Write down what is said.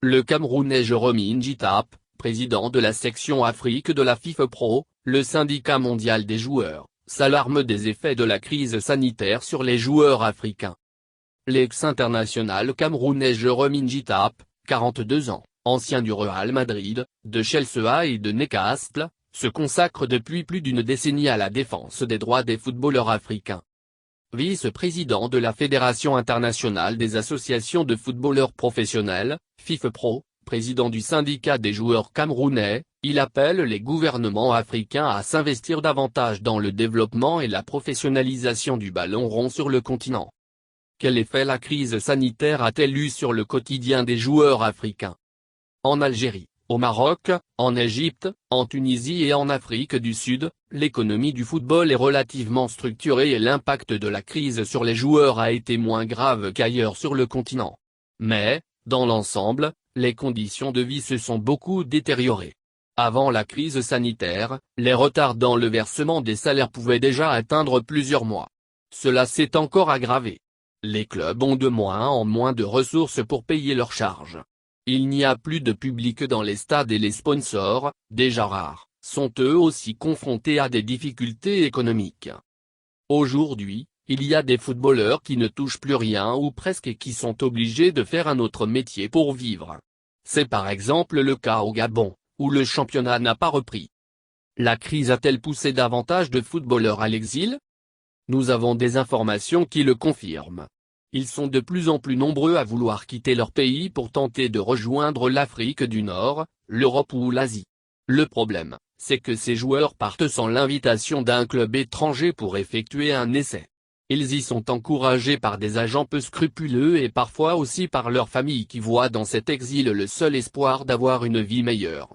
Le Camerounais Jérôme Ingitap, président de la section Afrique de la FIFPro, le syndicat mondial des joueurs, s'alarme des effets de la crise sanitaire sur les joueurs africains. L'ex-international camerounais Jérôme Ingitap, 42 ans, ancien du Real Madrid, de Chelsea et de Newcastle, se consacre depuis plus d'une décennie à la défense des droits des footballeurs africains. Vice-président de la Fédération internationale des associations de footballeurs professionnels, FIFPro, président du syndicat des joueurs camerounais, il appelle les gouvernements africains à s'investir davantage dans le développement et la professionnalisation du ballon rond sur le continent. Quel effet la crise sanitaire a-t-elle eu sur le quotidien des joueurs africains? En Algérie, au Maroc, en Égypte, en Tunisie et en Afrique du Sud, l'économie du football est relativement structurée et l'impact de la crise sur les joueurs a été moins grave qu'ailleurs sur le continent. Mais, dans l'ensemble, les conditions de vie se sont beaucoup détériorées. Avant la crise sanitaire, les retards dans le versement des salaires pouvaient déjà atteindre plusieurs mois. Cela s'est encore aggravé. Les clubs ont de moins en moins de ressources pour payer leurs charges. Il n'y a plus de public dans les stades et les sponsors, déjà rares, sont eux aussi confrontés à des difficultés économiques. Aujourd'hui, il y a des footballeurs qui ne touchent plus rien ou presque et qui sont obligés de faire un autre métier pour vivre. C'est par exemple le cas au Gabon, où le championnat n'a pas repris. La crise a-t-elle poussé davantage de footballeurs à l'exil? Nous avons des informations qui le confirment. Ils sont de plus en plus nombreux à vouloir quitter leur pays pour tenter de rejoindre l'Afrique du Nord, l'Europe ou l'Asie. Le problème, c'est que ces joueurs partent sans l'invitation d'un club étranger pour effectuer un essai. Ils y sont encouragés par des agents peu scrupuleux et parfois aussi par leur famille qui voit dans cet exil le seul espoir d'avoir une vie meilleure.